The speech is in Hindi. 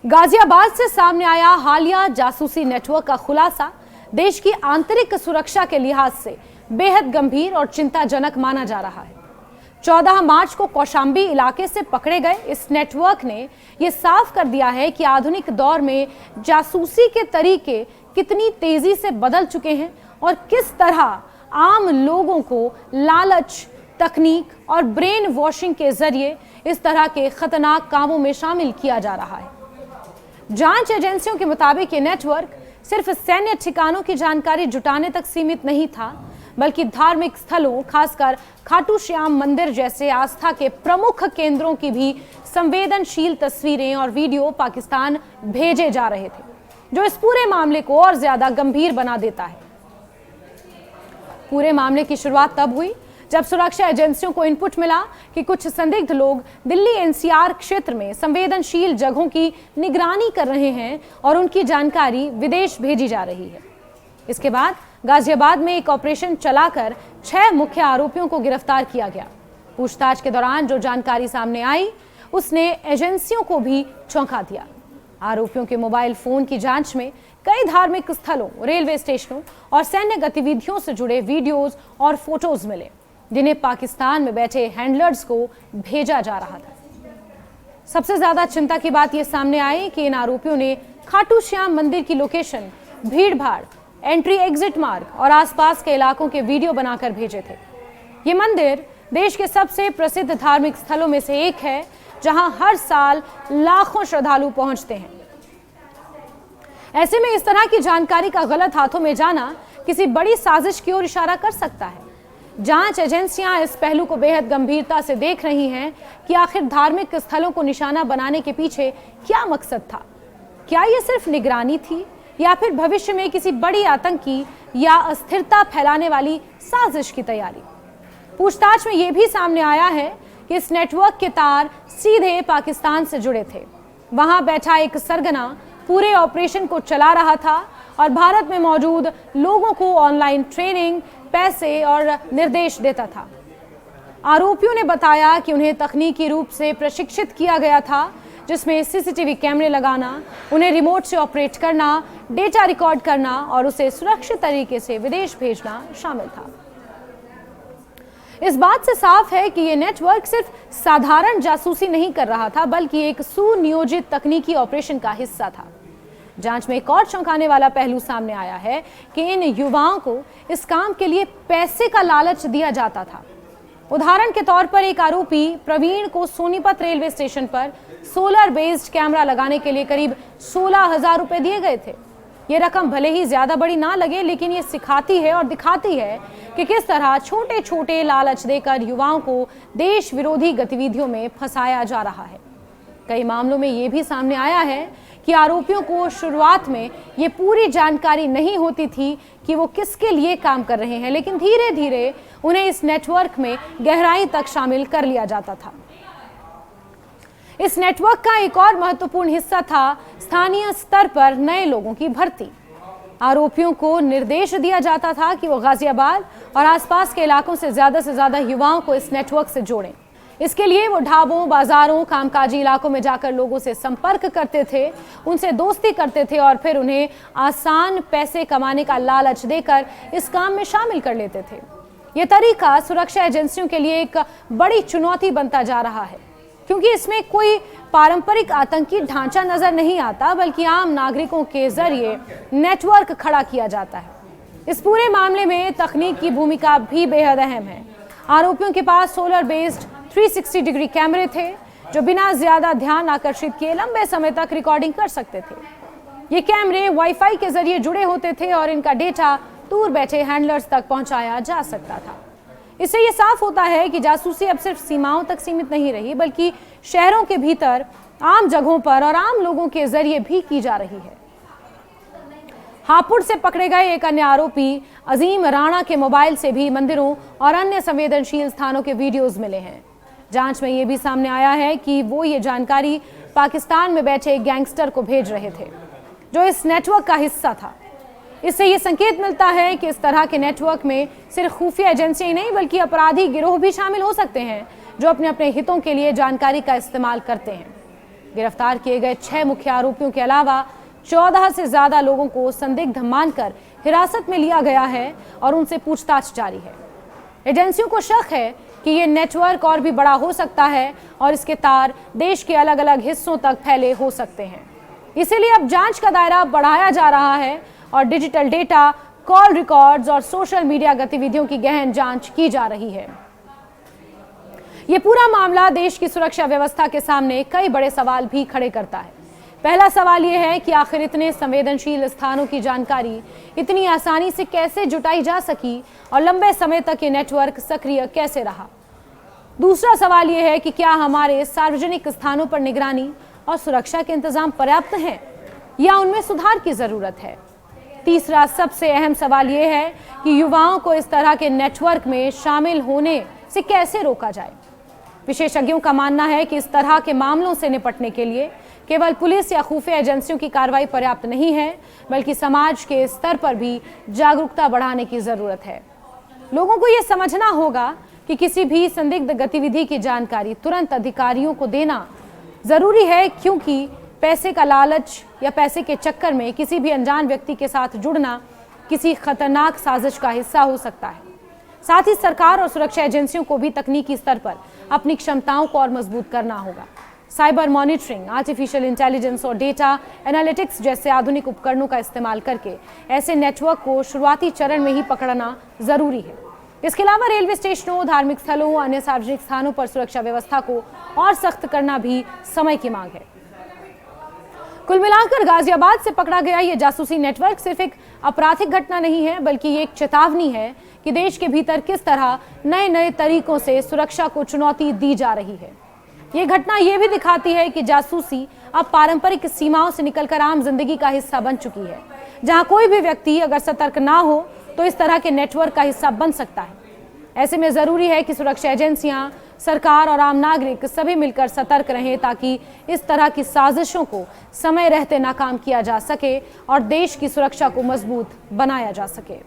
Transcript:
गाजियाबाद से सामने आया हालिया जासूसी नेटवर्क का खुलासा देश की आंतरिक सुरक्षा के लिहाज से बेहद गंभीर और चिंताजनक माना जा रहा है। 14 मार्च को कौशांबी इलाके से पकड़े गए इस नेटवर्क ने यह साफ कर दिया है कि आधुनिक दौर में जासूसी के तरीके कितनी तेजी से बदल चुके हैं और किस तरह आम लोगों को लालच, तकनीक और ब्रेन वॉशिंग के जरिए इस तरह के खतरनाक कामों में शामिल किया जा रहा है। जांच एजेंसियों के मुताबिक ये नेटवर्क सिर्फ सैन्य ठिकानों की जानकारी जुटाने तक सीमित नहीं था, बल्कि धार्मिक स्थलों, खासकर खाटू श्याम मंदिर जैसे आस्था के प्रमुख केंद्रों की भी संवेदनशील तस्वीरें और वीडियो पाकिस्तान भेजे जा रहे थे, जो इस पूरे मामले को और ज्यादा गंभीर बना देता है। पूरे मामले की शुरुआत तब हुई जब सुरक्षा एजेंसियों को इनपुट मिला कि कुछ संदिग्ध लोग दिल्ली एनसीआर क्षेत्र में संवेदनशील जगहों की निगरानी कर रहे हैं और उनकी जानकारी विदेश भेजी जा रही है। इसके बाद गाजियाबाद में एक ऑपरेशन चलाकर 6 मुख्य आरोपियों को गिरफ्तार किया गया। पूछताछ के दौरान जो जानकारी सामने आई उसने एजेंसियों को भी चौंका दिया। आरोपियों के मोबाइल फोन की जांच में कई धार्मिक स्थलों, रेलवे स्टेशनों और सैन्य गतिविधियों से जुड़े वीडियोज और फोटोज मिले, जिन्हें पाकिस्तान में बैठे हैंडलर्स को भेजा जा रहा था। सबसे ज्यादा चिंता की बात यह सामने आई कि इन आरोपियों ने खाटू श्याम मंदिर की लोकेशन, भीड़-भाड़, एंट्री एग्जिट मार्ग और आसपास के इलाकों के वीडियो बनाकर भेजे थे। ये मंदिर देश के सबसे प्रसिद्ध धार्मिक स्थलों में से एक है, जहां हर साल लाखों श्रद्धालु पहुंचते हैं। ऐसे में इस तरह की जानकारी का गलत हाथों में जाना किसी बड़ी साजिश की ओर इशारा कर सकता है। जांच एजेंसियां इस पहलू को बेहद गंभीरता से देख रही हैं कि आखिर धार्मिक स्थलों को निशाना बनाने के पीछे क्या मकसद था। क्या ये सिर्फ निगरानी थी या फिर भविष्य में किसी बड़ी आतंकी या अस्थिरता फैलाने वाली साजिश की तैयारी। पूछताछ में यह भी सामने आया है कि इस नेटवर्क के तार सीधे पाकिस्तान से जुड़े थे। वहां बैठा एक सरगना पूरे ऑपरेशन को चला रहा था और भारत में मौजूद लोगों को ऑनलाइन ट्रेनिंग, पैसे और निर्देश देता था। आरोपियों ने बताया कि उन्हें तकनीकी रूप से प्रशिक्षित किया गया था, जिसमें सीसीटीवी कैमरे लगाना, उन्हें रिमोट से ऑपरेट करना, डेटा रिकॉर्ड करना और उसे सुरक्षित तरीके से विदेश भेजना शामिल था। इस बात से साफ है कि यह नेटवर्क सिर्फ साधारण जासूसी नहीं कर रहा था, बल्कि एक सुनियोजित तकनीकी ऑपरेशन का हिस्सा था। जांच में एक और चौंकाने वाला पहलू सामने आया है कि इन युवाओं को इस काम के लिए पैसे का लालच दिया जाता था। उदाहरण के तौर पर एक आरोपी प्रवीण को सोनीपत रेलवे स्टेशन पर सोलर बेस्ड कैमरा लगाने के लिए करीब 16,000 रुपए दिए गए थे। ये रकम भले ही ज्यादा बड़ी ना लगे, लेकिन ये सिखाती है और दिखाती है कि किस तरह छोटे छोटे लालच देकर युवाओं को देश विरोधी गतिविधियों में फंसाया जा रहा है। कई मामलों में ये भी सामने आया है कि आरोपियों को शुरुआत में ये पूरी जानकारी नहीं होती थी कि वो किसके लिए काम कर रहे हैं, लेकिन धीरे धीरे उन्हें इस नेटवर्क में गहराई तक शामिल कर लिया जाता था। इस नेटवर्क का एक और महत्वपूर्ण हिस्सा था स्थानीय स्तर पर नए लोगों की भर्ती। आरोपियों को निर्देश दिया जाता था कि वो गाजियाबाद और आसपास के इलाकों से ज्यादा युवाओं को इस नेटवर्क से जोड़ें। इसके लिए वो ढाबों, बाजारों, कामकाजी इलाकों में जाकर लोगों से संपर्क करते थे, उनसे दोस्ती करते थे और फिर उन्हें आसान पैसे कमाने का लालच देकर इस काम में शामिल कर लेते थे। ये तरीका सुरक्षा एजेंसियों के लिए एक बड़ी चुनौती बनता जा रहा है, क्योंकि इसमें कोई पारंपरिक आतंकी ढांचा नजर नहीं आता, बल्कि आम नागरिकों के जरिए नेटवर्क खड़ा किया जाता है। इस पूरे मामले में तकनीक की भूमिका भी बेहद अहम है। आरोपियों के पास सोलर बेस्ड 360 डिग्री कैमरे थे, जो बिना ज्यादा ध्यान आकर्षित किए लंबे समय तक रिकॉर्डिंग कर सकते थे। ये कैमरे वाईफाई के जरिए जुड़े होते थे और इनका डेटा दूर बैठे हैंडलर्स तक पहुंचाया जा सकता था। इससे ये साफ होता है कि जासूसी अब सिर्फ सीमाओं तक सीमित नहीं रही, बल्कि शहरों के भीतर, आम जगहों पर और आम लोगों के जरिए भी की जा रही है। हापुड़ से पकड़े गए एक अन्य आरोपी अजीम राणा के मोबाइल से भी मंदिरों और अन्य संवेदनशील स्थानों के वीडियोज मिले हैं। जांच में यह भी सामने आया है कि वो ये जानकारी पाकिस्तान में बैठे एक गैंगस्टर को भेज रहे थे, जो इस नेटवर्क का हिस्सा था। इससे ये संकेत मिलता है कि इस तरह के नेटवर्क में सिर्फ खुफिया एजेंसियां नहीं, बल्कि अपराधी गिरोह भी शामिल हो सकते हैं, जो अपने अपने हितों के लिए जानकारी का इस्तेमाल करते हैं। गिरफ्तार किए गए 6 मुख्य आरोपियों के अलावा 14 से ज्यादा लोगों को संदिग्ध मानकर हिरासत में लिया गया है और उनसे पूछताछ जारी है। एजेंसियों को शक है कि ये नेटवर्क और भी बड़ा हो सकता है और इसके तार देश के अलग अलग हिस्सों तक फैले हो सकते हैं। इसीलिए अब जांच का दायरा बढ़ाया जा रहा है और डिजिटल डेटा, कॉल रिकॉर्ड्स और सोशल मीडिया गतिविधियों की गहन जांच की जा रही है। ये पूरा मामला देश की सुरक्षा व्यवस्था के सामने कई बड़े सवाल भी खड़े करता है। पहला सवाल यह है कि आखिर इतने संवेदनशील स्थानों की जानकारी इतनी आसानी से कैसे जुटाई जा सकी और लंबे समय तक ये नेटवर्क सक्रिय कैसे रहा। दूसरा सवाल यह है कि क्या हमारे सार्वजनिक स्थानों पर निगरानी और सुरक्षा के इंतजाम पर्याप्त हैं या उनमें सुधार की जरूरत है। तीसरा सबसे अहम सवाल यह है कि युवाओं को इस तरह के नेटवर्क में शामिल होने से कैसे रोका जाए। विशेषज्ञों का मानना है कि इस तरह के मामलों से निपटने के लिए केवल पुलिस या खुफिया एजेंसियों की कार्रवाई पर्याप्त नहीं है, बल्कि समाज के स्तर पर भी जागरूकता बढ़ाने की जरूरत है। लोगों को यह समझना होगा कि किसी भी संदिग्ध गतिविधि की जानकारी तुरंत अधिकारियों को देना जरूरी है, क्योंकि पैसे का लालच या पैसे के चक्कर में किसी भी अनजान व्यक्ति के साथ जुड़ना किसी खतरनाक साजिश का हिस्सा हो सकता है। साथ ही सरकार और सुरक्षा एजेंसियों को भी तकनीकी स्तर पर अपनी क्षमताओं को और मजबूत करना होगा। साइबर मॉनिटरिंग, आर्टिफिशियल इंटेलिजेंस और डेटा एनालिटिक्स जैसे आधुनिक उपकरणों का इस्तेमाल करके ऐसे नेटवर्क को शुरुआती चरण में ही पकड़ना जरूरी है। इसके अलावा रेलवे स्टेशनों, धार्मिक स्थलों, अन्य सार्वजनिक स्थानों पर सुरक्षा व्यवस्था को और सख्त करना भी समय की मांग है। कुल मिलाकर गाजियाबाद से पकड़ा गया ये जासूसी नेटवर्क सिर्फ एक आपराधिक घटना नहीं है, बल्कि ये एक चेतावनी है कि देश के भीतर किस तरह नए नए तरीकों से सुरक्षा को चुनौती दी जा रही है। ये घटना ये भी दिखाती है कि जासूसी अब पारंपरिक सीमाओं से निकलकर आम जिंदगी का हिस्सा बन चुकी है, जहां कोई भी व्यक्ति अगर सतर्क ना हो तो इस तरह के नेटवर्क का हिस्सा बन सकता है। ऐसे में जरूरी है कि सुरक्षा एजेंसियां, सरकार और आम नागरिक सभी मिलकर सतर्क रहें, ताकि इस तरह की साजिशों को समय रहते नाकाम किया जा सके और देश की सुरक्षा को मजबूत बनाया जा सके।